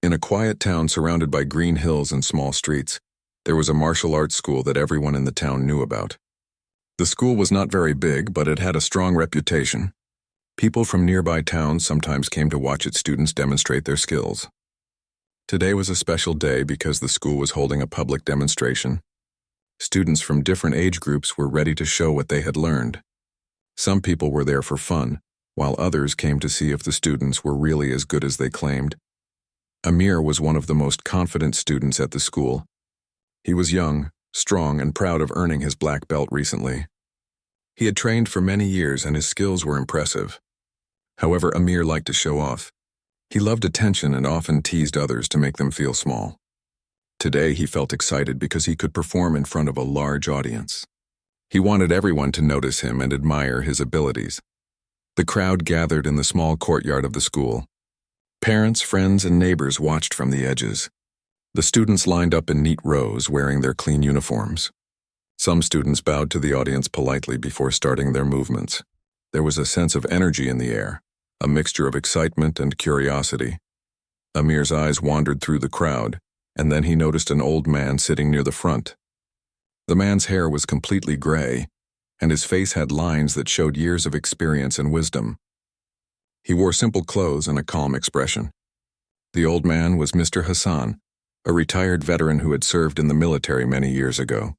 In a quiet town surrounded by green hills and small streets, there was a martial arts school that everyone in the town knew about. The school was not very big, but it had a strong reputation. People from nearby towns sometimes came to watch its students demonstrate their skills. Today was a special day because the school was holding a public demonstration. Students from different age groups were ready to show what they had learned. Some people were there for fun, while others came to see if the students were really as good as they claimed. Amir was one of the most confident students at the school. He was young, strong, and proud of earning his black belt recently. He had trained for many years and his skills were impressive. However, Amir liked to show off. He loved attention and often teased others to make them feel small. Today he felt excited because he could perform in front of a large audience. He wanted everyone to notice him and admire his abilities. The crowd gathered in the small courtyard of the school. Parents, friends, and neighbors watched from the edges. The students lined up in neat rows, wearing their clean uniforms. Some students bowed to the audience politely before starting their movements. There was a sense of energy in the air, a mixture of excitement and curiosity. Amir's eyes wandered through the crowd, and then he noticed an old man sitting near the front. The man's hair was completely gray, and his face had lines that showed years of experience and wisdom. He wore simple clothes and a calm expression. The old man was Mr. Hassan, a retired veteran who had served in the military many years ago.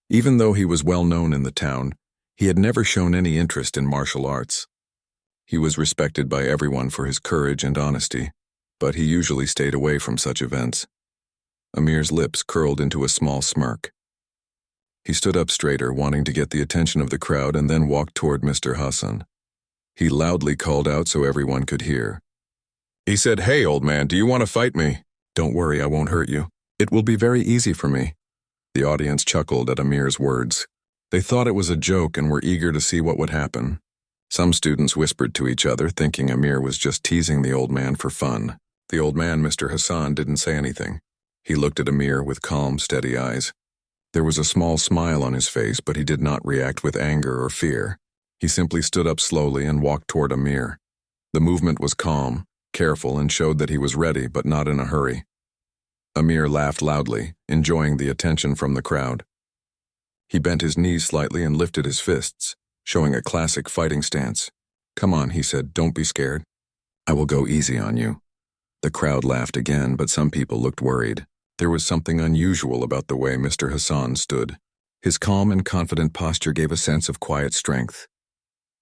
Even though he was well known in the town, he had never shown any interest in martial arts. He was respected by everyone for his courage and honesty, but he usually stayed away from such events. Amir's lips curled into a small smirk. He stood up straighter, wanting to get the attention of the crowd, and then walked toward Mr. Hassan. He loudly called out so everyone could hear. He said, "Hey, old man, do you want to fight me? Don't worry, I won't hurt you. It will be very easy for me." The audience chuckled at Amir's words. They thought it was a joke and were eager to see what would happen. Some students whispered to each other, thinking Amir was just teasing the old man for fun. The old man, Mr. Hassan, didn't say anything. He looked at Amir with calm, steady eyes. There was a small smile on his face, but he did not react with anger or fear. He simply stood up slowly and walked toward Amir. The movement was calm, careful, and showed that he was ready, but not in a hurry. Amir laughed loudly, enjoying the attention from the crowd. He bent his knees slightly and lifted his fists, showing a classic fighting stance. "Come on," he said, "don't be scared. I will go easy on you." The crowd laughed again, but some people looked worried. There was something unusual about the way Mr. Hassan stood. His calm and confident posture gave a sense of quiet strength.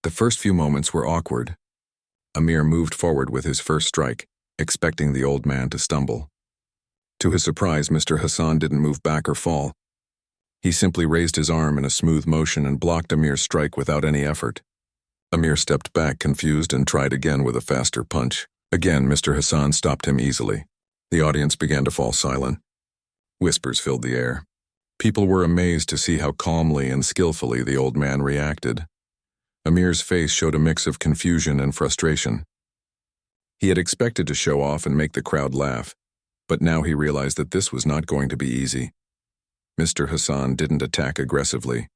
The first few moments were awkward. Amir moved forward with his first strike, expecting the old man to stumble. To his surprise, Mr. Hassan didn't move back or fall. He simply raised his arm in a smooth motion and blocked Amir's strike without any effort. Amir stepped back, confused, and tried again with a faster punch. Again, Mr. Hassan stopped him easily. The audience began to fall silent. Whispers filled the air. People were amazed to see how calmly and skillfully the old man reacted. Amir's face showed a mix of confusion and frustration. He had expected to show off and make the crowd laugh, but now he realized that this was not going to be easy. Mr. Hassan didn't attack aggressively.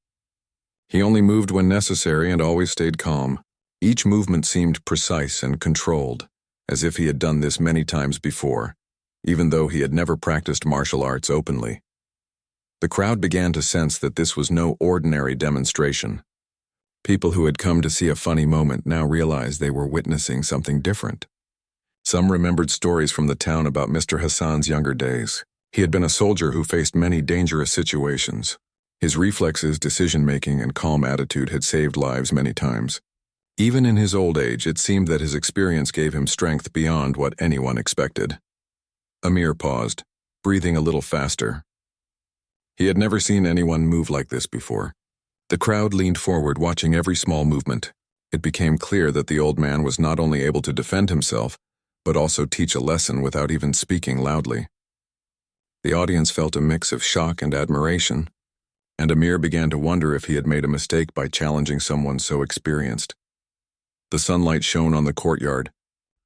He only moved when necessary and always stayed calm. Each movement seemed precise and controlled, as if he had done this many times before, even though he had never practiced martial arts openly. The crowd began to sense that this was no ordinary demonstration. People who had come to see a funny moment now realized they were witnessing something different. Some remembered stories from the town about Mr. Hassan's younger days. He had been a soldier who faced many dangerous situations. His reflexes, decision-making, and calm attitude had saved lives many times. Even in his old age, it seemed that his experience gave him strength beyond what anyone expected. Amir paused, breathing a little faster. He had never seen anyone move like this before. The crowd leaned forward, watching every small movement. It became clear that the old man was not only able to defend himself, but also teach a lesson without even speaking loudly. The audience felt a mix of shock and admiration, and Amir began to wonder if he had made a mistake by challenging someone so experienced. The sunlight shone on the courtyard,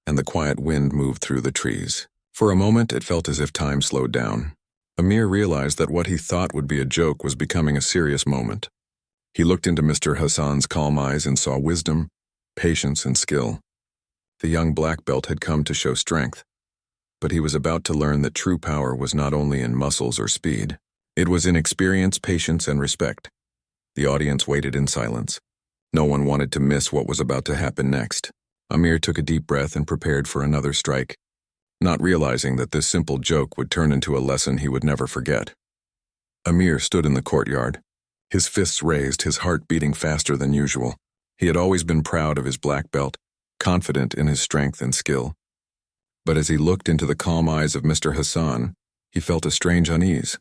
and the quiet wind moved through the trees. For a moment, it felt as if time slowed down. Amir realized that what he thought would be a joke was becoming a serious moment. He looked into Mr. Hassan's calm eyes and saw wisdom, patience, and skill. The young black belt had come to show strength, but he was about to learn that true power was not only in muscles or speed. It was in experience, patience, and respect. The audience waited in silence. No one wanted to miss what was about to happen next. Amir took a deep breath and prepared for another strike, not realizing that this simple joke would turn into a lesson he would never forget. Amir stood in the courtyard, his fists raised, his heart beating faster than usual. He had always been proud of his black belt, confident in his strength and skill. But as he looked into the calm eyes of Mr. Hassan, he felt a strange unease.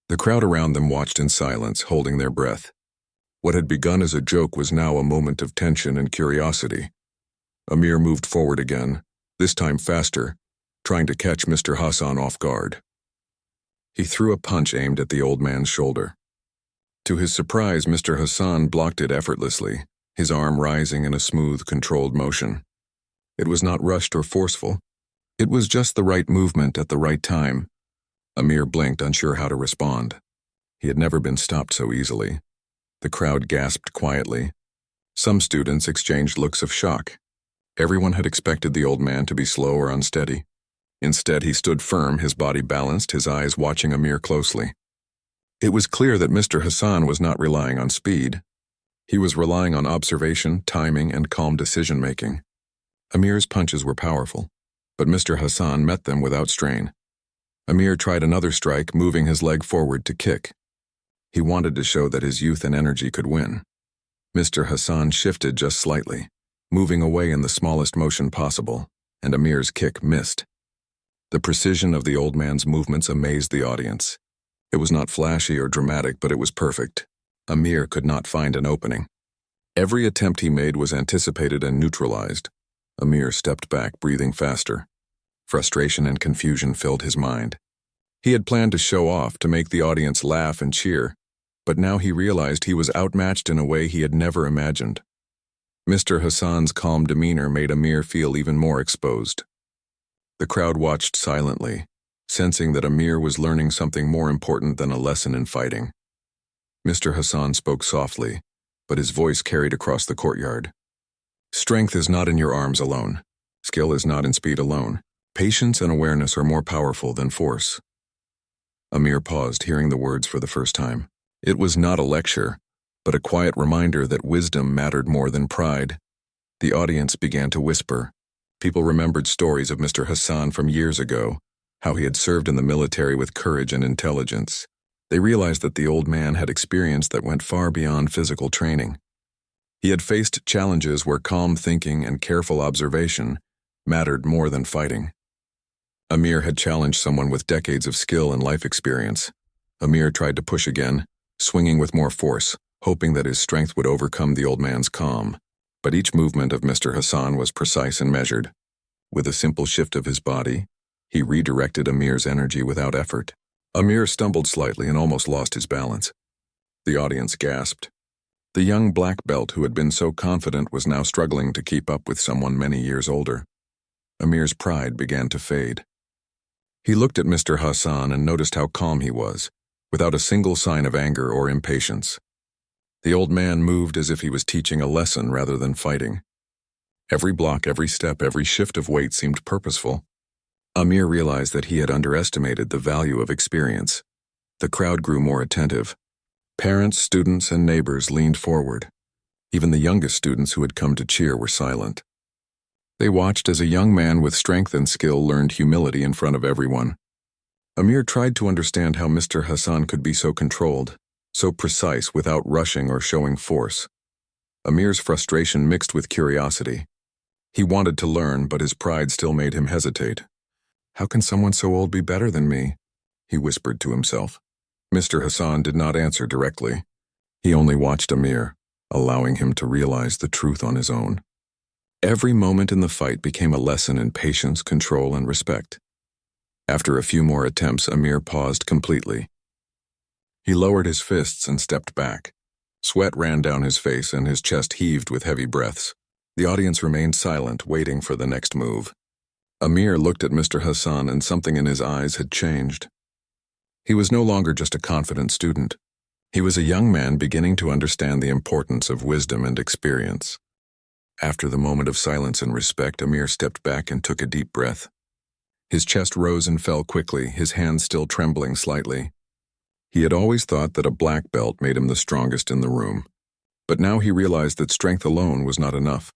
The crowd around them watched in silence, holding their breath. What had begun as a joke was now a moment of tension and curiosity. Amir moved forward again, this time faster, trying to catch Mr. Hassan off guard. He threw a punch aimed at the old man's shoulder. To his surprise, Mr. Hassan blocked it effortlessly, his arm rising in a smooth, controlled motion. It was not rushed or forceful. It was just the right movement at the right time. Amir blinked, unsure how to respond. He had never been stopped so easily. The crowd gasped quietly. Some students exchanged looks of shock. Everyone had expected the old man to be slow or unsteady. Instead, he stood firm, his body balanced, his eyes watching Amir closely. It was clear that Mr. Hassan was not relying on speed. He was relying on observation, timing, and calm decision-making. Amir's punches were powerful, but Mr. Hassan met them without strain. Amir tried another strike, moving his leg forward to kick. He wanted to show that his youth and energy could win. Mr. Hassan shifted just slightly, moving away in the smallest motion possible, and Amir's kick missed. The precision of the old man's movements amazed the audience. It was not flashy or dramatic, but it was perfect. Amir could not find an opening. Every attempt he made was anticipated and neutralized. Amir stepped back, breathing faster. Frustration and confusion filled his mind. He had planned to show off, to make the audience laugh and cheer, but now he realized he was outmatched in a way he had never imagined. Mr. Hassan's calm demeanor made Amir feel even more exposed. The crowd watched silently, sensing that Amir was learning something more important than a lesson in fighting. Mr. Hassan spoke softly, but his voice carried across the courtyard. Strength is not in your arms alone. Skill is not in speed alone. Patience and awareness are more powerful than force. Amir paused, hearing the words for the first time. It was not a lecture, but a quiet reminder that wisdom mattered more than pride. The audience began to whisper. People remembered stories of Mr. Hassan from years ago, how he had served in the military with courage and intelligence. They realized that the old man had experience that went far beyond physical training. He had faced challenges where calm thinking and careful observation mattered more than fighting. Amir had challenged someone with decades of skill and life experience. Amir tried to push again, swinging with more force, hoping that his strength would overcome the old man's calm. But each movement of Mr. Hassan was precise and measured. With a simple shift of his body, he redirected Amir's energy without effort. Amir stumbled slightly and almost lost his balance. The audience gasped. The young black belt who had been so confident was now struggling to keep up with someone many years older. Amir's pride began to fade. He looked at Mr. Hassan and noticed how calm he was, without a single sign of anger or impatience. The old man moved as if he was teaching a lesson rather than fighting. Every block, every step, every shift of weight seemed purposeful. Amir realized that he had underestimated the value of experience. The crowd grew more attentive. Parents, students, and neighbors leaned forward. Even the youngest students who had come to cheer were silent. They watched as a young man with strength and skill learned humility in front of everyone. Amir tried to understand how Mr. Hassan could be so controlled, so precise without rushing or showing force. Amir's frustration mixed with curiosity. He wanted to learn, but his pride still made him hesitate. "How can someone so old be better than me?" he whispered to himself. Mr. Hassan did not answer directly. He only watched Amir, allowing him to realize the truth on his own. Every moment in the fight became a lesson in patience, control, and respect. After a few more attempts, Amir paused completely. He lowered his fists and stepped back. Sweat ran down his face and his chest heaved with heavy breaths. The audience remained silent, waiting for the next move. Amir looked at Mr. Hassan and something in his eyes had changed. He was no longer just a confident student. He was a young man beginning to understand the importance of wisdom and experience. After the moment of silence and respect, Amir stepped back and took a deep breath. His chest rose and fell quickly, his hands still trembling slightly. He had always thought that a black belt made him the strongest in the room, but now he realized that strength alone was not enough.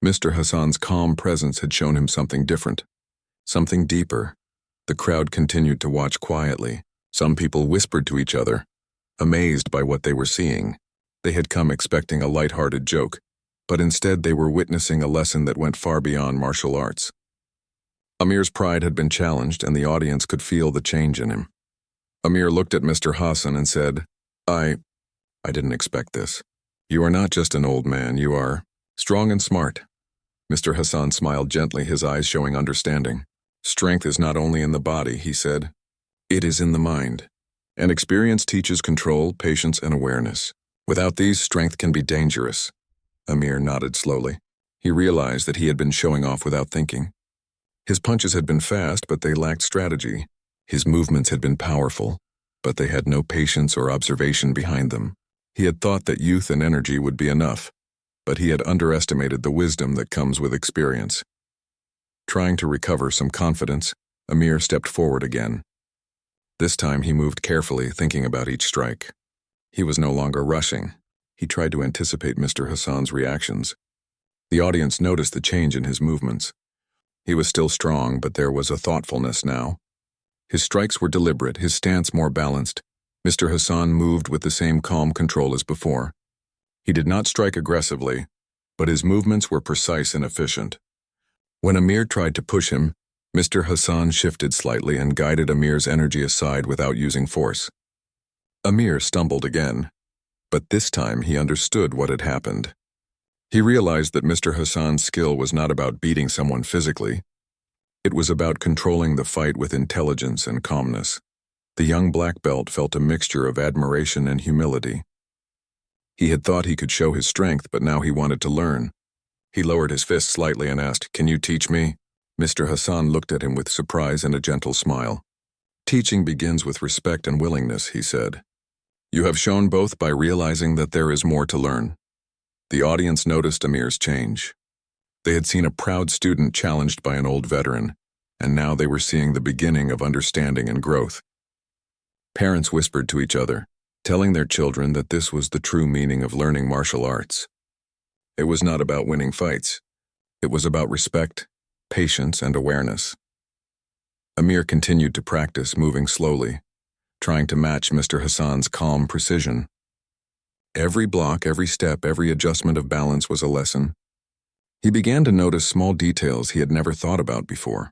Mr. Hassan's calm presence had shown him something different, something deeper. The crowd continued to watch quietly. Some people whispered to each other, amazed by what they were seeing. They had come expecting a light-hearted joke, but instead they were witnessing a lesson that went far beyond martial arts. Amir's pride had been challenged, and the audience could feel the change in him. Amir looked at Mr. Hassan and said, I didn't expect this. You are not just an old man, you are strong and smart. Mr. Hassan smiled gently, his eyes showing understanding. Strength is not only in the body, he said. It is in the mind. And experience teaches control, patience, and awareness. Without these, strength can be dangerous. Amir nodded slowly. He realized that he had been showing off without thinking. His punches had been fast, but they lacked strategy. His movements had been powerful, but they had no patience or observation behind them. He had thought that youth and energy would be enough, but he had underestimated the wisdom that comes with experience. Trying to recover some confidence, Amir stepped forward again. This time he moved carefully, thinking about each strike. He was no longer rushing. He tried to anticipate Mr. Hassan's reactions. The audience noticed the change in his movements. He was still strong, but there was a thoughtfulness now. His strikes were deliberate, his stance more balanced. Mr. Hassan moved with the same calm control as before. He did not strike aggressively, but his movements were precise and efficient. When Amir tried to push him, Mr. Hassan shifted slightly and guided Amir's energy aside without using force. Amir stumbled again, but this time he understood what had happened. He realized that Mr. Hassan's skill was not about beating someone physically. It was about controlling the fight with intelligence and calmness. The young black belt felt a mixture of admiration and humility. He had thought he could show his strength, but now he wanted to learn. He lowered his fist slightly and asked, "Can you teach me?" Mr. Hassan looked at him with surprise and a gentle smile. "Teaching begins with respect and willingness," he said. "You have shown both by realizing that there is more to learn." The audience noticed Amir's change. They had seen a proud student challenged by an old veteran, and now they were seeing the beginning of understanding and growth. Parents whispered to each other, telling their children that this was the true meaning of learning martial arts. It was not about winning fights. It was about respect, patience, and awareness. Amir continued to practice, moving slowly, trying to match Mr. Hassan's calm precision. Every block, every step, every adjustment of balance was a lesson. He began to notice small details he had never thought about before.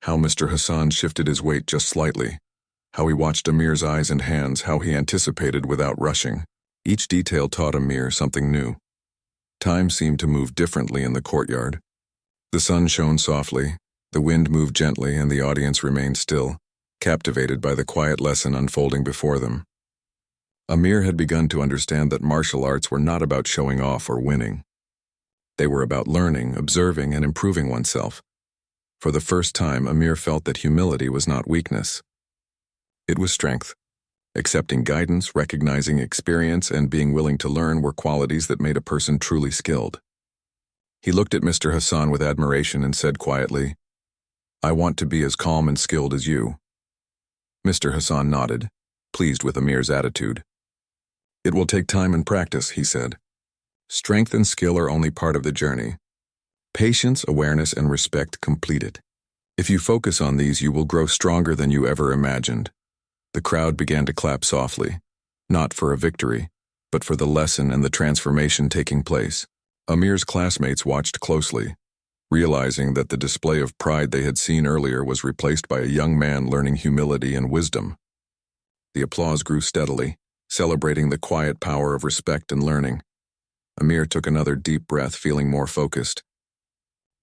How Mr. Hassan shifted his weight just slightly, how he watched Amir's eyes and hands, how he anticipated without rushing. Each detail taught Amir something new. Time seemed to move differently in the courtyard. The sun shone softly, the wind moved gently, and the audience remained still, captivated by the quiet lesson unfolding before them. Amir had begun to understand that martial arts were not about showing off or winning. They were about learning, observing, and improving oneself. For the first time, Amir felt that humility was not weakness. It was strength. Accepting guidance, recognizing experience, and being willing to learn were qualities that made a person truly skilled. He looked at Mr. Hassan with admiration and said quietly, "I want to be as calm and skilled as you." Mr. Hassan nodded, pleased with Amir's attitude. "It will take time and practice," he said. "Strength and skill are only part of the journey. Patience, awareness, and respect complete it. If you focus on these, you will grow stronger than you ever imagined." The crowd began to clap softly, not for a victory, but for the lesson and the transformation taking place. Amir's classmates watched closely, realizing that the display of pride they had seen earlier was replaced by a young man learning humility and wisdom. The applause grew steadily, celebrating the quiet power of respect and learning. Amir took another deep breath, feeling more focused.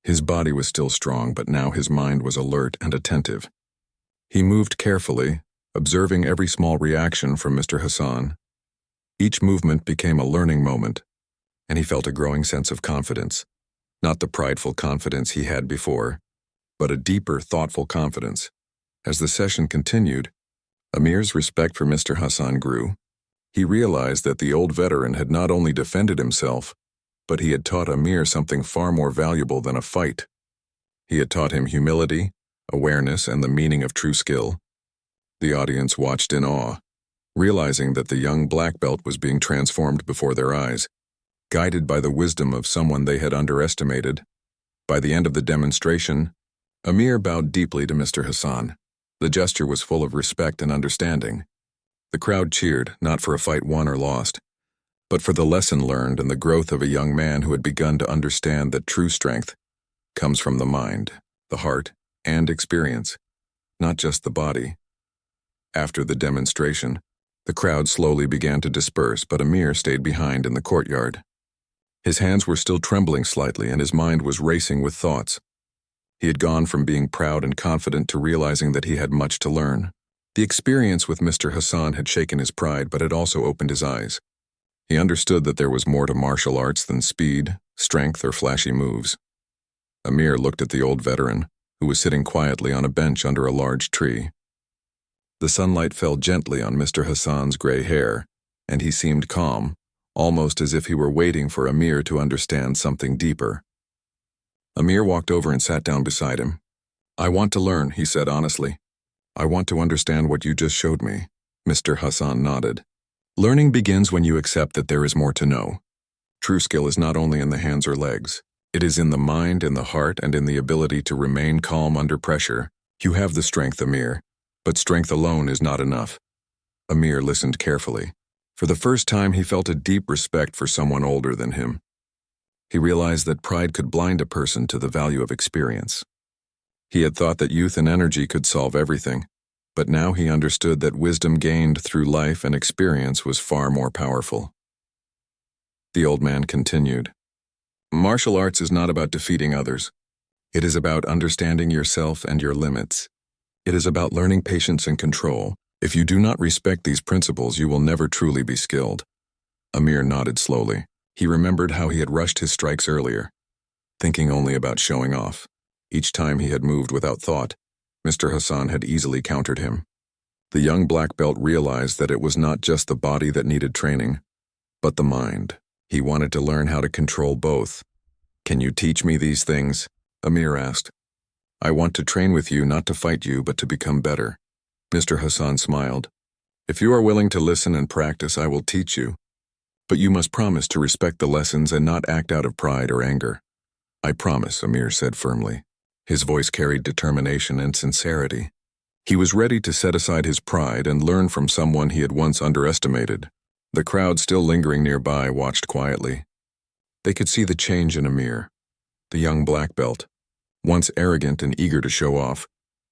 His body was still strong, but now his mind was alert and attentive. He moved carefully, observing every small reaction from Mr. Hassan. Each movement became a learning moment, and he felt a growing sense of confidence. Not the prideful confidence he had before, but a deeper, thoughtful confidence. As the session continued, Amir's respect for Mr. Hassan grew. He realized that the old veteran had not only defended himself, but he had taught Amir something far more valuable than a fight. He had taught him humility, awareness, and the meaning of true skill. The audience watched in awe, realizing that the young black belt was being transformed before their eyes, guided by the wisdom of someone they had underestimated. By the end of the demonstration, Amir bowed deeply to Mr. Hassan. The gesture was full of respect and understanding. The crowd cheered, not for a fight won or lost, but for the lesson learned and the growth of a young man who had begun to understand that true strength comes from the mind, the heart, and experience, not just the body. After the demonstration, the crowd slowly began to disperse, but Amir stayed behind in the courtyard. His hands were still trembling slightly, and his mind was racing with thoughts. He had gone from being proud and confident to realizing that he had much to learn. The experience with Mr. Hassan had shaken his pride, but it also opened his eyes. He understood that there was more to martial arts than speed, strength, or flashy moves. Amir looked at the old veteran, who was sitting quietly on a bench under a large tree. The sunlight fell gently on Mr. Hassan's gray hair, and he seemed calm, almost as if he were waiting for Amir to understand something deeper. Amir walked over and sat down beside him. "I want to learn," he said honestly. "I want to understand what you just showed me." Mr. Hassan nodded. "Learning begins when you accept that there is more to know. True skill is not only in the hands or legs. It is in the mind, in the heart, and in the ability to remain calm under pressure. You have the strength, Amir, but strength alone is not enough." Amir listened carefully. For the first time, he felt a deep respect for someone older than him. He realized that pride could blind a person to the value of experience. He had thought that youth and energy could solve everything, but now he understood that wisdom gained through life and experience was far more powerful. The old man continued, "Martial arts is not about defeating others. It is about understanding yourself and your limits. It is about learning patience and control. If you do not respect these principles, you will never truly be skilled." Amir nodded slowly. He remembered how he had rushed his strikes earlier, thinking only about showing off. Each time he had moved without thought, Mr. Hassan had easily countered him. The young black belt realized that it was not just the body that needed training, but the mind. He wanted to learn how to control both. "Can you teach me these things?" Amir asked. "I want to train with you, not to fight you, but to become better." Mr. Hassan smiled. "If you are willing to listen and practice, I will teach you. But you must promise to respect the lessons and not act out of pride or anger." "I promise," Amir said firmly. His voice carried determination and sincerity. He was ready to set aside his pride and learn from someone he had once underestimated. The crowd, still lingering nearby, watched quietly. They could see the change in Amir. The young black belt, once arrogant and eager to show off,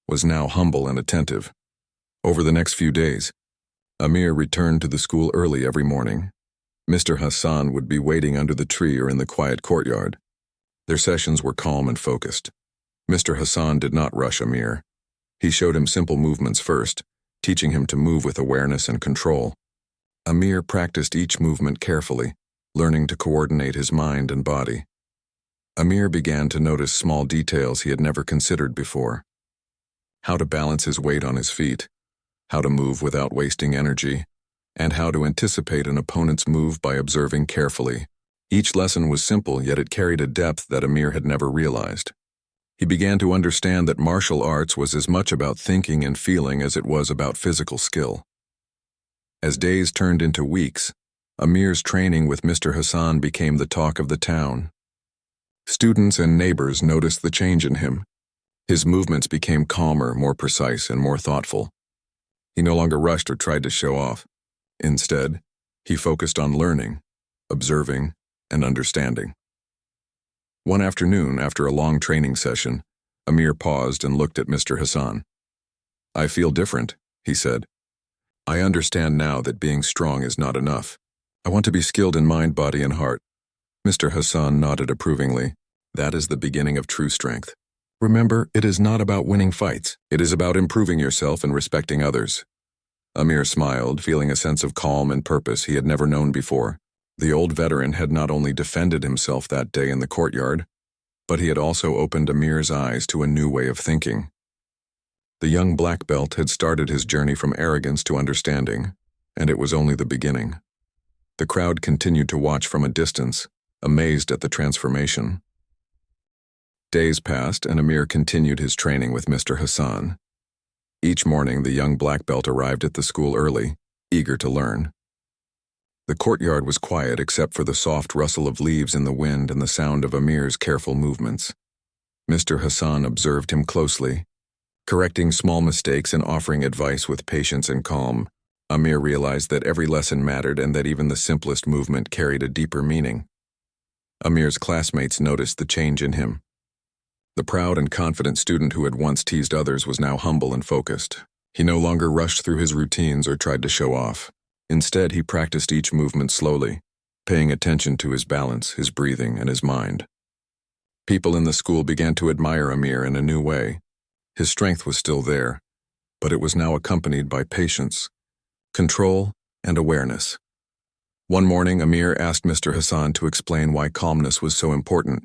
was now humble and attentive. Over the next few days, Amir returned to the school early every morning. Mr. Hassan would be waiting under the tree or in the quiet courtyard. Their sessions were calm and focused. Mr. Hassan did not rush Amir. He showed him simple movements first, teaching him to move with awareness and control. Amir practiced each movement carefully, learning to coordinate his mind and body. Amir began to notice small details he had never considered before. How to balance his weight on his feet, how to move without wasting energy, and how to anticipate an opponent's move by observing carefully. Each lesson was simple, yet it carried a depth that Amir had never realized. He began to understand that martial arts was as much about thinking and feeling as it was about physical skill. As days turned into weeks, Amir's training with Mr. Hassan became the talk of the town. Students and neighbors noticed the change in him. His movements became calmer, more precise, and more thoughtful. He no longer rushed or tried to show off. Instead, he focused on learning, observing, and understanding. One afternoon, after a long training session, Amir paused and looked at Mr. Hassan. "I feel different," he said. "I understand now that being strong is not enough. I want to be skilled in mind, body, and heart." Mr. Hassan nodded approvingly. "That is the beginning of true strength. Remember, it is not about winning fights. It is about improving yourself and respecting others." Amir smiled, feeling a sense of calm and purpose he had never known before. The old veteran had not only defended himself that day in the courtyard, but he had also opened Amir's eyes to a new way of thinking. The young black belt had started his journey from arrogance to understanding, and it was only the beginning. The crowd continued to watch from a distance, amazed at the transformation. Days passed, and Amir continued his training with Mr. Hassan. Each morning, the young black belt arrived at the school early, eager to learn. The courtyard was quiet except for the soft rustle of leaves in the wind and the sound of Amir's careful movements. Mr. Hassan observed him closely. Correcting small mistakes and offering advice with patience and calm, Amir realized that every lesson mattered and that even the simplest movement carried a deeper meaning. Amir's classmates noticed the change in him. The proud and confident student who had once teased others was now humble and focused. He no longer rushed through his routines or tried to show off. Instead, he practiced each movement slowly, paying attention to his balance, his breathing, and his mind. People in the school began to admire Amir in a new way. His strength was still there, but it was now accompanied by patience, control, and awareness. One morning, Amir asked Mr. Hassan to explain why calmness was so important.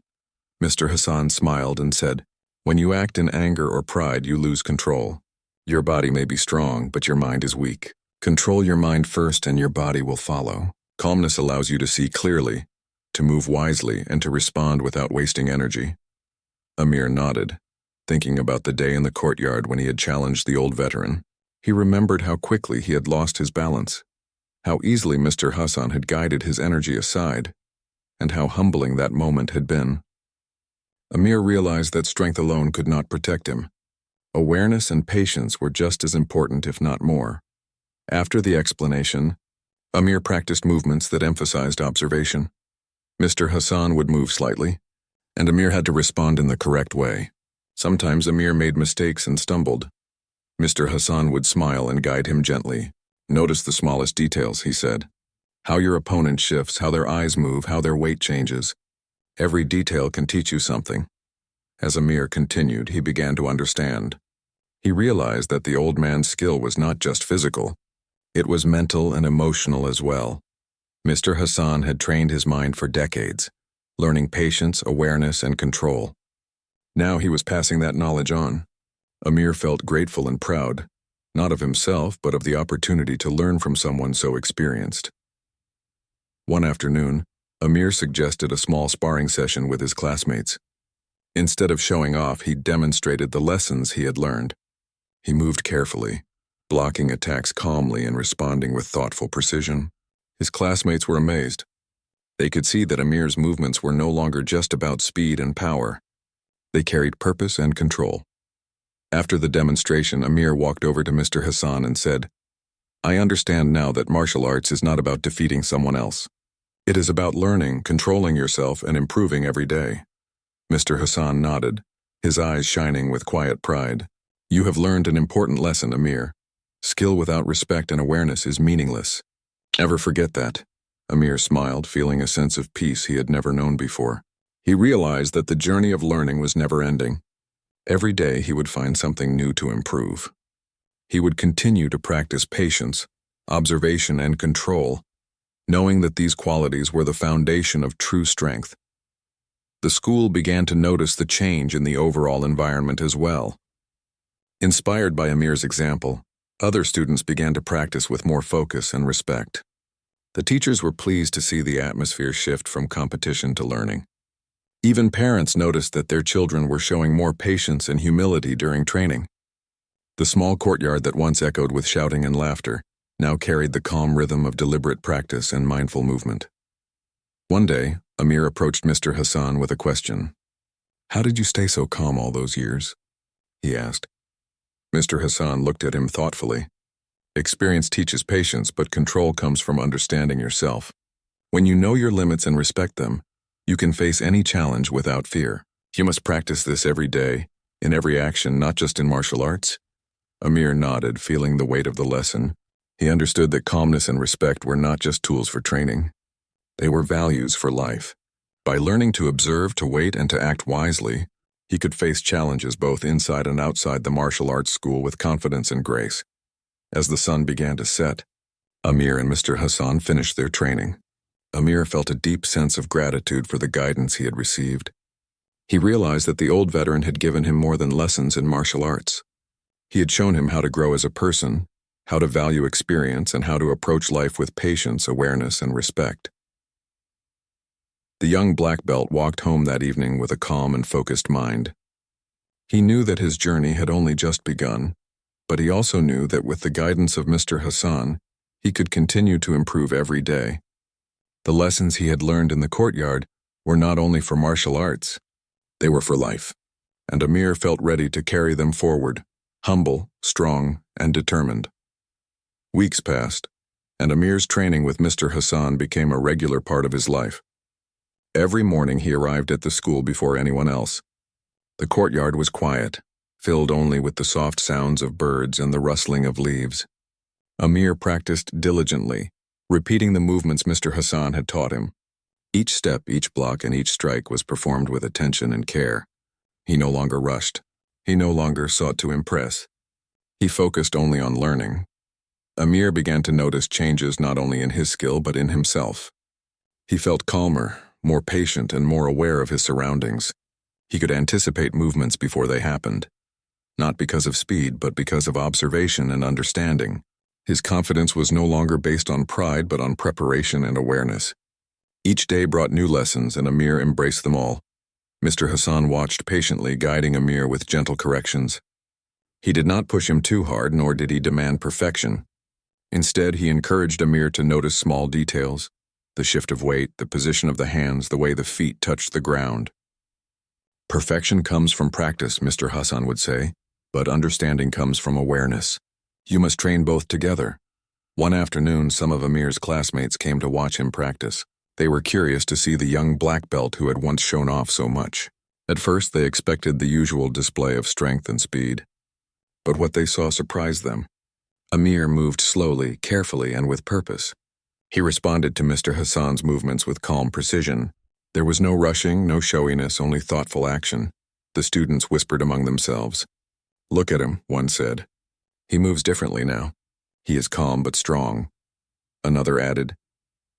Mr. Hassan smiled and said, "When you act in anger or pride, you lose control. Your body may be strong, but your mind is weak. Control your mind first and your body will follow. Calmness allows you to see clearly, to move wisely, and to respond without wasting energy." Amir nodded, thinking about the day in the courtyard when he had challenged the old veteran. He remembered how quickly he had lost his balance, how easily Mr. Hassan had guided his energy aside, and how humbling that moment had been. Amir realized that strength alone could not protect him. Awareness and patience were just as important, if not more. After the explanation, Amir practiced movements that emphasized observation. Mr. Hassan would move slightly, and Amir had to respond in the correct way. Sometimes Amir made mistakes and stumbled. Mr. Hassan would smile and guide him gently. "Notice the smallest details," he said. "How your opponent shifts, how their eyes move, how their weight changes. Every detail can teach you something." As Amir continued, he began to understand. He realized that the old man's skill was not just physical. It was mental and emotional as well. Mr. Hassan had trained his mind for decades, learning patience, awareness, and control. Now he was passing that knowledge on. Amir felt grateful and proud, not of himself, but of the opportunity to learn from someone so experienced. One afternoon, Amir suggested a small sparring session with his classmates. Instead of showing off, he demonstrated the lessons he had learned. He moved carefully, blocking attacks calmly and responding with thoughtful precision. His classmates were amazed. They could see that Amir's movements were no longer just about speed and power. They carried purpose and control. After the demonstration, Amir walked over to Mr. Hassan and said, "I understand now that martial arts is not about defeating someone else. It is about learning, controlling yourself, and improving every day." Mr. Hassan nodded, his eyes shining with quiet pride. "You have learned an important lesson, Amir. Skill without respect and awareness is meaningless. Never forget that." Amir smiled, feeling a sense of peace he had never known before. He realized that the journey of learning was never ending. Every day he would find something new to improve. He would continue to practice patience, observation, and control, knowing that these qualities were the foundation of true strength. The school began to notice the change in the overall environment as well. Inspired by Amir's example, other students began to practice with more focus and respect. The teachers were pleased to see the atmosphere shift from competition to learning. Even parents noticed that their children were showing more patience and humility during training. The small courtyard that once echoed with shouting and laughter now carried the calm rhythm of deliberate practice and mindful movement. One day, Amir approached Mr. Hassan with a question. "How did you stay so calm all those years?" he asked. Mr. Hassan looked at him thoughtfully. "Experience teaches patience, but control comes from understanding yourself. When you know your limits and respect them, you can face any challenge without fear. You must practice this every day, in every action, not just in martial arts." Amir nodded, feeling the weight of the lesson. He understood that calmness and respect were not just tools for training. They were values for life. By learning to observe, to wait, and to act wisely, he could face challenges both inside and outside the martial arts school with confidence and grace. As the sun began to set, Amir and Mr. Hassan finished their training. Amir felt a deep sense of gratitude for the guidance he had received. He realized that the old veteran had given him more than lessons in martial arts. He had shown him how to grow as a person, how to value experience, and how to approach life with patience, awareness, and respect. The young black belt walked home that evening with a calm and focused mind. He knew that his journey had only just begun, but he also knew that with the guidance of Mr. Hassan, he could continue to improve every day. The lessons he had learned in the courtyard were not only for martial arts, they were for life, and Amir felt ready to carry them forward, humble, strong, and determined. Weeks passed, and Amir's training with Mr. Hassan became a regular part of his life. Every morning he arrived at the school before anyone else. The courtyard was quiet, filled only with the soft sounds of birds and the rustling of leaves. Amir practiced diligently, repeating the movements Mr. Hassan had taught him. Each step, each block, and each strike was performed with attention and care. He no longer rushed. He no longer sought to impress. He focused only on learning. Amir began to notice changes not only in his skill but in himself. He felt calmer, more patient, and more aware of his surroundings. He could anticipate movements before they happened, not because of speed but because of observation and understanding. His confidence was no longer based on pride but on preparation and awareness. Each day brought new lessons, and Amir embraced them all. Mr. Hassan watched patiently, guiding Amir with gentle corrections. He did not push him too hard, nor did he demand perfection. Instead, he encouraged Amir to notice small details: the shift of weight, the position of the hands, the way the feet touched the ground. Perfection comes from practice, Mr. Hassan would say, but understanding comes from awareness. You must train both together. One afternoon, some of Amir's classmates came to watch him practice. They were curious to see the young black belt who had once shown off so much. At first, they expected the usual display of strength and speed. But what they saw surprised them. Amir moved slowly, carefully, and with purpose. He responded to Mr. Hassan's movements with calm precision. There was no rushing, no showiness, only thoughtful action. The students whispered among themselves. "Look at him," one said. "He moves differently now. He is calm but strong." Another added,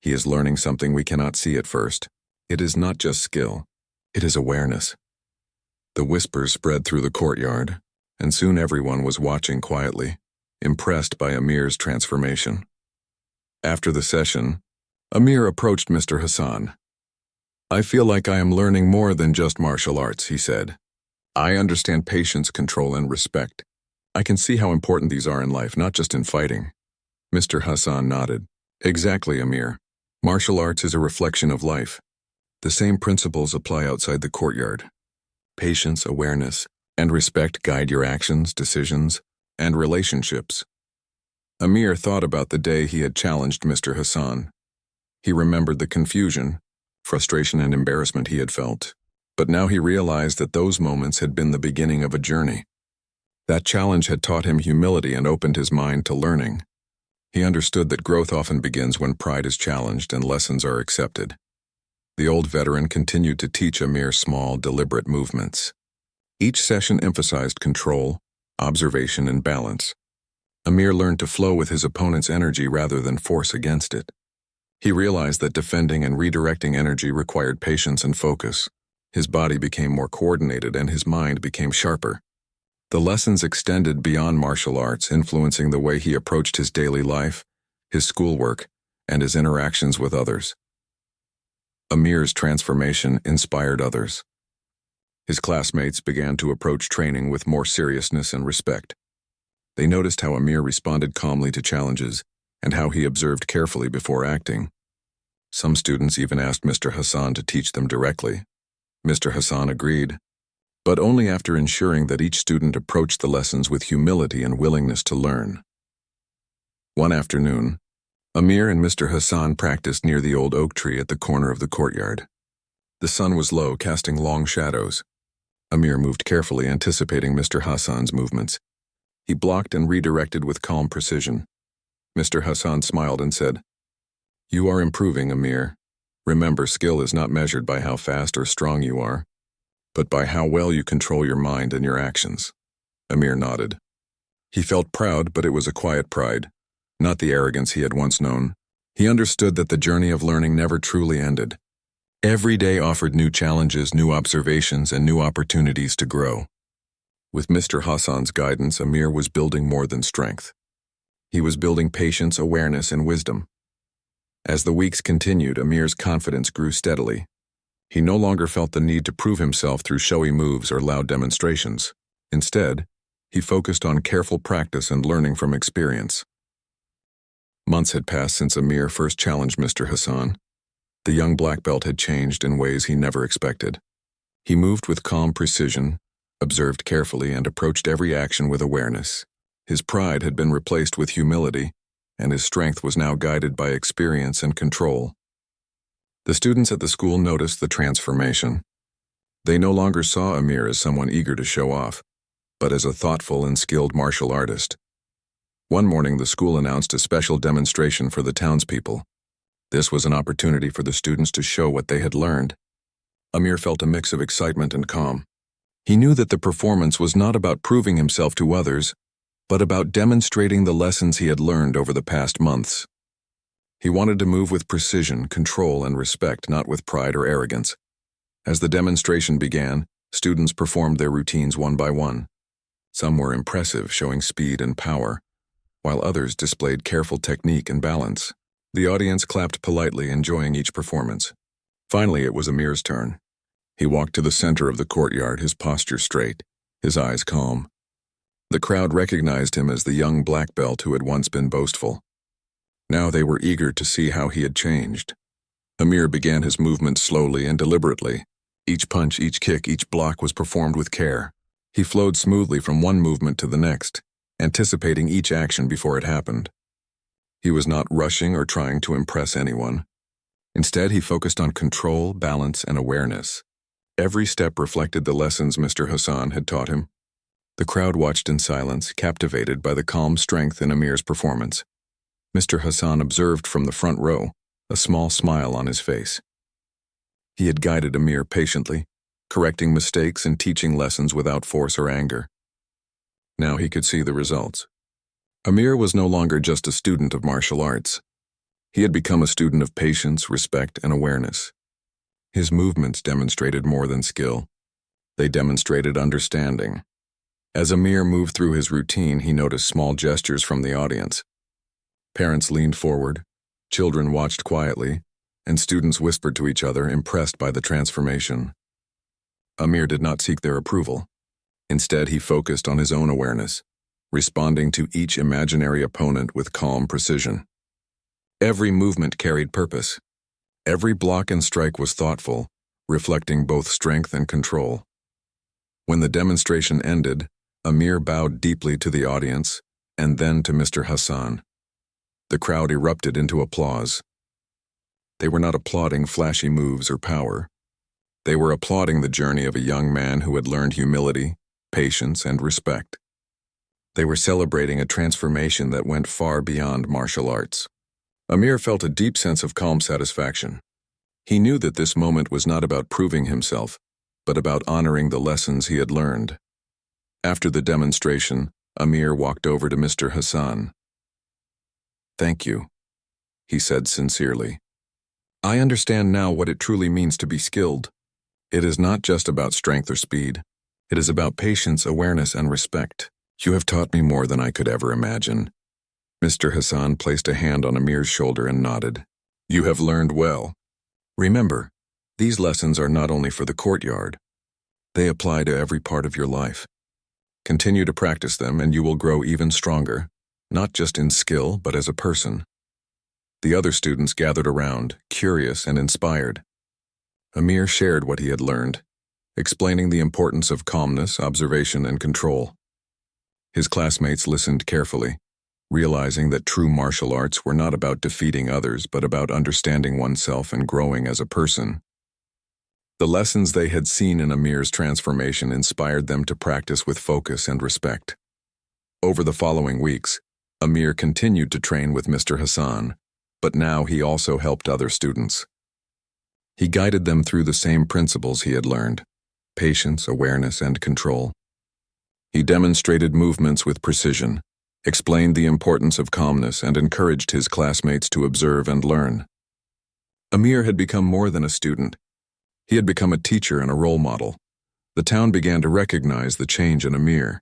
"He is learning something we cannot see at first. It is not just skill, it is awareness." The whispers spread through the courtyard, and soon everyone was watching quietly, impressed by Amir's transformation. After the session, Amir approached Mr. Hassan. "I feel like I am learning more than just martial arts," he said. "I understand patience, control, and respect. I can see how important these are in life, not just in fighting." Mr. Hassan nodded. "Exactly, Amir. Martial arts is a reflection of life. The same principles apply outside the courtyard. Patience, awareness, and respect guide your actions, decisions, and relationships." Amir thought about the day he had challenged Mr. Hassan. He remembered the confusion, frustration, and embarrassment he had felt. But now he realized that those moments had been the beginning of a journey. That challenge had taught him humility and opened his mind to learning. He understood that growth often begins when pride is challenged and lessons are accepted. The old veteran continued to teach Amir small, deliberate movements. Each session emphasized control, observation, and balance. Amir learned to flow with his opponent's energy rather than force against it. He realized that defending and redirecting energy required patience and focus. His body became more coordinated and his mind became sharper. The lessons extended beyond martial arts, influencing the way he approached his daily life, his schoolwork, and his interactions with others. Amir's transformation inspired others. His classmates began to approach training with more seriousness and respect. They noticed how Amir responded calmly to challenges and how he observed carefully before acting. Some students even asked Mr. Hassan to teach them directly. Mr. Hassan agreed, but only after ensuring that each student approached the lessons with humility and willingness to learn. One afternoon, Amir and Mr. Hassan practiced near the old oak tree at the corner of the courtyard. The sun was low, casting long shadows. Amir moved carefully, anticipating Mr. Hassan's movements. He blocked and redirected with calm precision. Mr. Hassan smiled and said, "You are improving, Amir. Remember, skill is not measured by how fast or strong you are, but by how well you control your mind and your actions." Amir nodded. He felt proud, but it was a quiet pride, not the arrogance he had once known. He understood that the journey of learning never truly ended. Every day offered new challenges, new observations, and new opportunities to grow. With Mr. Hassan's guidance, Amir was building more than strength. He was building patience, awareness, and wisdom. As the weeks continued, Amir's confidence grew steadily. He no longer felt the need to prove himself through showy moves or loud demonstrations. Instead, he focused on careful practice and learning from experience. Months had passed since Amir first challenged Mr. Hassan. The young black belt had changed in ways he never expected. He moved with calm precision, observed carefully, and approached every action with awareness. His pride had been replaced with humility, and his strength was now guided by experience and control. The students at the school noticed the transformation. They no longer saw Amir as someone eager to show off, but as a thoughtful and skilled martial artist. One morning, the school announced a special demonstration for the townspeople. This was an opportunity for the students to show what they had learned. Amir felt a mix of excitement and calm. He knew that the performance was not about proving himself to others, but about demonstrating the lessons he had learned over the past months. He wanted to move with precision, control, and respect, not with pride or arrogance. As the demonstration began, students performed their routines one by one. Some were impressive, showing speed and power, while others displayed careful technique and balance. The audience clapped politely, enjoying each performance. Finally, it was Amir's turn. He walked to the center of the courtyard, his posture straight, his eyes calm. The crowd recognized him as the young black belt who had once been boastful. Now they were eager to see how he had changed. Amir began his movements slowly and deliberately. Each punch, each kick, each block was performed with care. He flowed smoothly from one movement to the next, anticipating each action before it happened. He was not rushing or trying to impress anyone. Instead, he focused on control, balance, and awareness. Every step reflected the lessons Mr. Hassan had taught him. The crowd watched in silence, captivated by the calm strength in Amir's performance. Mr. Hassan observed from the front row, a small smile on his face. He had guided Amir patiently, correcting mistakes and teaching lessons without force or anger. Now he could see the results. Amir was no longer just a student of martial arts. He had become a student of patience, respect, and awareness. His movements demonstrated more than skill. They demonstrated understanding. As Amir moved through his routine, he noticed small gestures from the audience. Parents leaned forward, children watched quietly, and students whispered to each other, impressed by the transformation. Amir did not seek their approval. Instead, he focused on his own awareness, responding to each imaginary opponent with calm precision. Every movement carried purpose. Every block and strike was thoughtful, reflecting both strength and control. When the demonstration ended, Amir bowed deeply to the audience and then to Mr. Hassan. The crowd erupted into applause. They were not applauding flashy moves or power. They were applauding the journey of a young man who had learned humility, patience, and respect. They were celebrating a transformation that went far beyond martial arts. Amir felt a deep sense of calm satisfaction. He knew that this moment was not about proving himself, but about honoring the lessons he had learned. After the demonstration, Amir walked over to Mr. Hassan. "Thank you," he said sincerely. "I understand now what it truly means to be skilled. It is not just about strength or speed. It is about patience, awareness, and respect. You have taught me more than I could ever imagine." Mr. Hassan placed a hand on Amir's shoulder and nodded. "You have learned well. Remember, these lessons are not only for the courtyard. They apply to every part of your life. Continue to practice them and you will grow even stronger, not just in skill, but as a person." The other students gathered around, curious and inspired. Amir shared what he had learned, explaining the importance of calmness, observation, and control. His classmates listened carefully, realizing that true martial arts were not about defeating others, but about understanding oneself and growing as a person. The lessons they had seen in Amir's transformation inspired them to practice with focus and respect. Over the following weeks, Amir continued to train with Mr. Hassan, but now he also helped other students. He guided them through the same principles he had learned: patience, awareness, and control. He demonstrated movements with precision, explained the importance of calmness, and encouraged his classmates to observe and learn. Amir had become more than a student. He had become a teacher and a role model. The town began to recognize the change in Amir.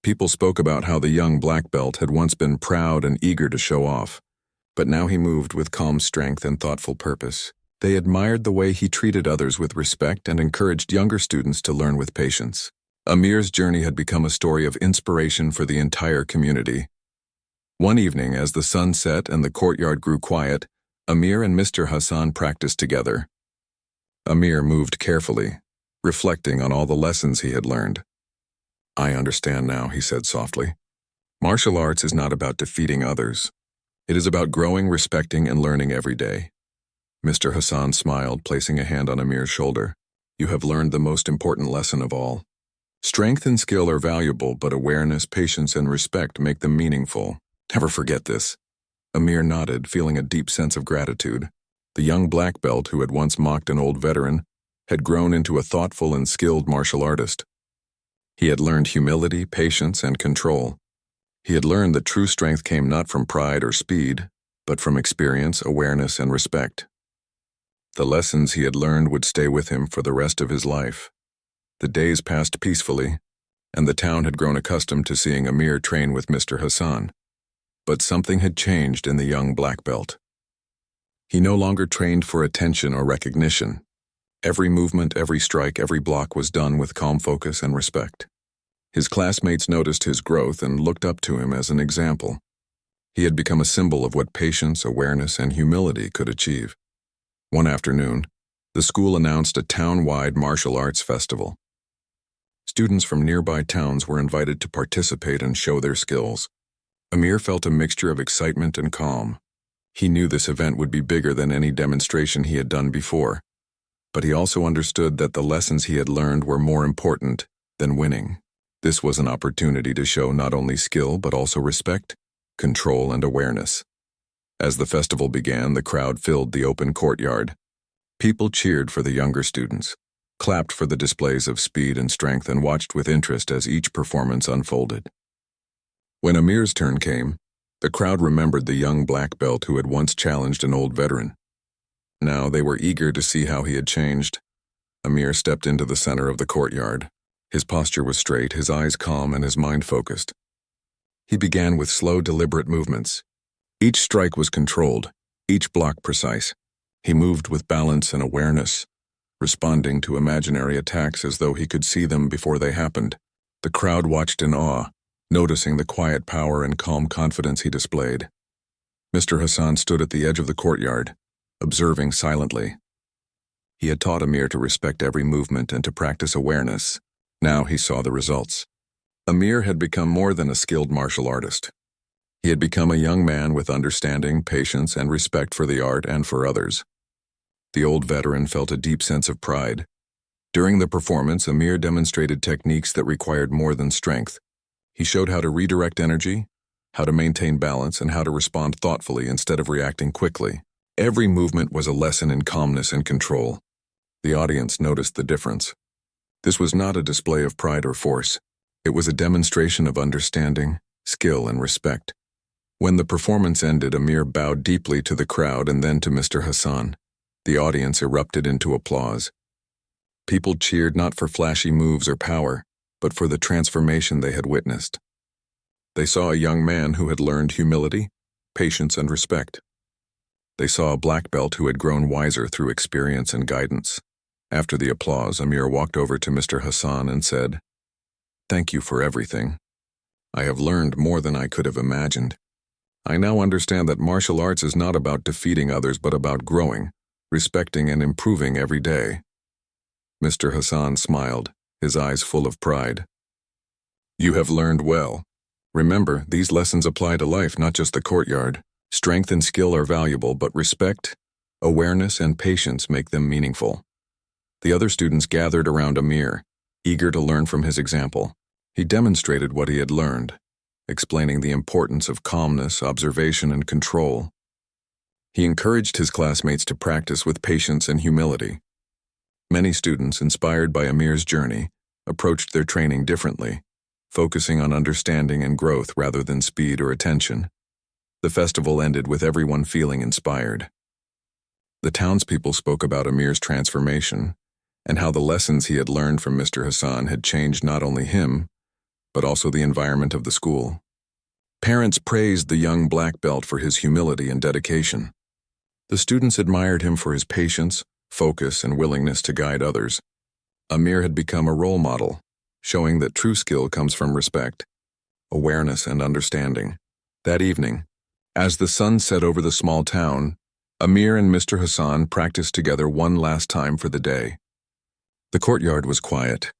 People spoke about how the young black belt had once been proud and eager to show off, but now he moved with calm strength and thoughtful purpose. They admired the way he treated others with respect and encouraged younger students to learn with patience. Amir's journey had become a story of inspiration for the entire community. One evening, as the sun set and the courtyard grew quiet, Amir and Mr. Hassan practiced together. Amir moved carefully, reflecting on all the lessons he had learned. "I understand now," he said softly. "Martial arts is not about defeating others. It is about growing, respecting, and learning every day." Mr. Hassan smiled, placing a hand on Amir's shoulder. "You have learned the most important lesson of all. Strength and skill are valuable, but awareness, patience, and respect make them meaningful. Never forget this." Amir nodded, feeling a deep sense of gratitude. The young black belt who had once mocked an old veteran had grown into a thoughtful and skilled martial artist. He had learned humility, patience, and control. He had learned that true strength came not from pride or speed, but from experience, awareness, and respect. The lessons he had learned would stay with him for the rest of his life. The days passed peacefully, and the town had grown accustomed to seeing Amir train with Mr. Hassan. But something had changed in the young black belt. He no longer trained for attention or recognition. Every movement, every strike, every block was done with calm focus and respect. His classmates noticed his growth and looked up to him as an example. He had become a symbol of what patience, awareness, and humility could achieve. One afternoon, the school announced a town-wide martial arts festival. Students from nearby towns were invited to participate and show their skills. Amir felt a mixture of excitement and calm. He knew this event would be bigger than any demonstration he had done before, but he also understood that the lessons he had learned were more important than winning. This was an opportunity to show not only skill but also respect, control, and awareness. As the festival began, the crowd filled the open courtyard. People cheered for the younger students, clapped for the displays of speed and strength, and watched with interest as each performance unfolded. When Amir's turn came, the crowd remembered the young black belt who had once challenged an old veteran. Now they were eager to see how he had changed. Amir stepped into the center of the courtyard. His posture was straight, his eyes calm, and his mind focused. He began with slow, deliberate movements. Each strike was controlled, each block precise. He moved with balance and awareness, responding to imaginary attacks as though he could see them before they happened. The crowd watched in awe, noticing the quiet power and calm confidence he displayed. Mr. Hassan stood at the edge of the courtyard, observing silently. He had taught Amir to respect every movement and to practice awareness. Now he saw the results. Amir had become more than a skilled martial artist. He had become a young man with understanding, patience, and respect for the art and for others. The old veteran felt a deep sense of pride. During the performance, Amir demonstrated techniques that required more than strength. He showed how to redirect energy, how to maintain balance, and how to respond thoughtfully instead of reacting quickly. Every movement was a lesson in calmness and control. The audience noticed the difference. This was not a display of pride or force. It was a demonstration of understanding, skill, and respect. When the performance ended, Amir bowed deeply to the crowd and then to Mr. Hassan. The audience erupted into applause. People cheered not for flashy moves or power, but for the transformation they had witnessed. They saw a young man who had learned humility, patience, and respect. They saw a black belt who had grown wiser through experience and guidance. After the applause, Amir walked over to Mr. Hassan and said, "Thank you for everything. I have learned more than I could have imagined. I now understand that martial arts is not about defeating others but about growing, respecting, and improving every day." Mr. Hassan smiled, his eyes full of pride. "You have learned well. Remember, these lessons apply to life, not just the courtyard. Strength and skill are valuable, but respect, awareness, and patience make them meaningful." The other students gathered around Amir, eager to learn from his example. He demonstrated what he had learned, explaining the importance of calmness, observation, and control. He encouraged his classmates to practice with patience and humility. Many students, inspired by Amir's journey, approached their training differently, focusing on understanding and growth rather than speed or attention. The festival ended with everyone feeling inspired. The townspeople spoke about Amir's transformation and how the lessons he had learned from Mr. Hassan had changed not only him, but also the environment of the school. Parents praised the young black belt for his humility and dedication. The students admired him for his patience, focus, and willingness to guide others. Amir had become a role model, showing that true skill comes from respect, awareness, and understanding. That evening, as the sun set over the small town, Amir and Mr. Hassan practiced together one last time for the day. The courtyard was quiet,